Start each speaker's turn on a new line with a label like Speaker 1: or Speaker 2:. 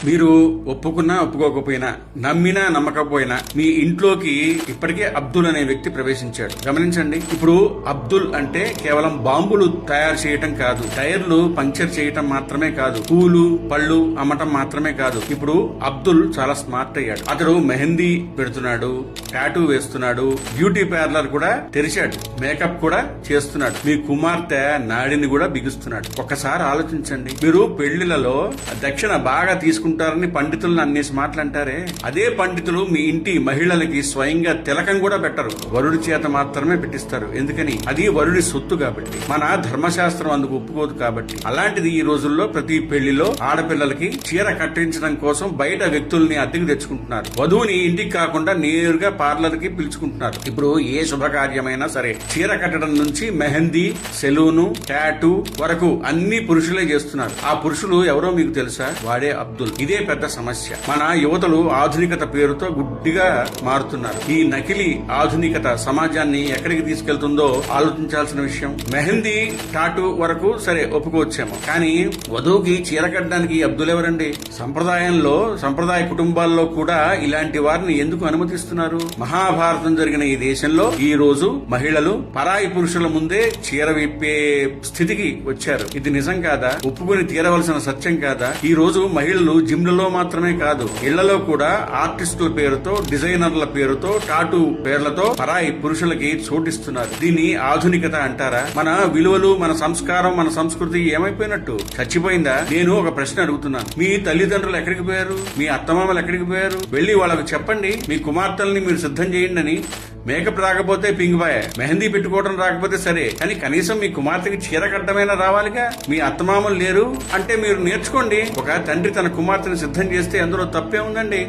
Speaker 1: మీరు ఒప్పుకున్నా ఒప్పుకోకపోయినా, నమ్మినా నమ్మకపోయినా, మీ ఇంట్లోకి ఇప్పటికే అబ్దుల్ అనే వ్యక్తి ప్రవేశించాడు. గమనించండి. ఇప్పుడు అబ్దుల్ అంటే కేవలం బాంబులు తయారు చేయటం కాదు, టైర్లు పంక్చర్ చేయటం మాత్రమే కాదు, పూలు పళ్ళు అమ్మటం మాత్రమే కాదు. ఇప్పుడు అబ్దుల్ చాలా స్మార్ట్ అయ్యాడు. అతడు మెహందీ పెడుతున్నాడు, టాటూ వేస్తున్నాడు, బ్యూటీ పార్లర్ కూడా తెరిచాడు, మేకప్ కూడా చేస్తున్నాడు, మీ కుమార్తె నాడిని కూడా బిగుస్తున్నాడు. ఒక్కసారి ఆలోచించండి. మీరు పెళ్లిలలో దక్షిణ బాగా తీసుకుంటారని పండితులను అన్నేసి మాటలంటారే, అదే పండితులు మీ ఇంటి మహిళలకి స్వయంగా తిలకం కూడా పెట్టరు, వరుడి చేత మాత్రమే పెట్టిస్తారు. ఎందుకని? అది వరుడి సొత్తు కాబట్టి, మన ధర్మశాస్త్రం అందుకు ఒప్పుకోదు కాబట్టి. అలాంటిది ఈ రోజుల్లో ప్రతి పెళ్లిలో ఆడపిల్లలకి చీర కట్టించడం కోసం బయట వ్యక్తుల్ని అద్దెకు తెచ్చుకుంటున్నారు. వధువుని ఇంటికి కాకుండా నేరుగా పార్లర్ కి పిలుచుకుంటున్నారు. ఇప్పుడు ఏ శుభకార్యమైనా సరే చీర కట్టడం నుంచి మెహందీ, సెలూను, టాటూ వరకు అన్ని పురుషులే చేస్తున్నారు. ఆ పురుషులు ఎవరో మీకు తెలుసా? వాడే అబ్దుల్. ఇదే పెద్ద సమస్య. మన యువతలు ఆధునికత పేరుతో గుడ్డిగా మారుతున్నారు. ఈ నకిలీ ఆధునికత సమాజాన్ని ఎక్కడికి తీసుకెళ్తుందో ఆలోచించాల్సిన విషయం. మెహందీ, టాటూ వరకు సరే ఒప్పుకోవచ్చేమో, కానీ వధువుకి చీర కట్టడానికి అబ్దుల్ ఎవరండి? సంప్రదాయ కుటుంబాల్లో కూడా ఇలాంటి వారిని ఎందుకు అనుమతిస్తున్నారు? మహాభారతం జరిగిన ఈ దేశంలో ఈ రోజు మహిళలు పరాయి పురుషుల ముందే చీర విప్పే స్థితికి వచ్చారు. ఇది నిజం కాదా? ఒప్పుకొని తీరవలసిన సత్యం కాదా? ఈ రోజు మహిళలు జిమ్లలో మాత్రమే కాదు, ఇళ్లలో కూడా ఆర్టిస్టుల పేరుతో, డిజైనర్ల పేరుతో, టాటూ పేర్లతో పరాయి పురుషులకి చోటిస్తున్నారు. దీన్ని ఆధునికత అంటారా? మన విలువలు, మన సంస్కారం, మన సంస్కృతి ఏమైపోయినట్టు? చచ్చిపోయిందా? నేను ఒక ప్రశ్న అడుగుతున్నాను. మీ తల్లిదండ్రులు ఎక్కడికి పోయారు? మీ అత్తమామలు ఎక్కడికి పోయారు? వెళ్లి వాళ్ళకి చెప్పండి, మీ కుమార్తెల్ని మీరు సిద్ధం చేయండి అని. మేకప్ రాకపోతే పింగిపాయే, మెహందీ పెట్టుకోవడం రాకపోతే సరే, కానీ కనీసం మీ కుమార్తెకి చీర కట్టమైనా రావాలిగా. మీ అత్తమామలు లేరు అంటే మీరు నేర్చుకోండి. ఒక తండ్రి తన కుమార్తెను సిద్ధం చేస్తే అందులో తప్పే ఉందండి.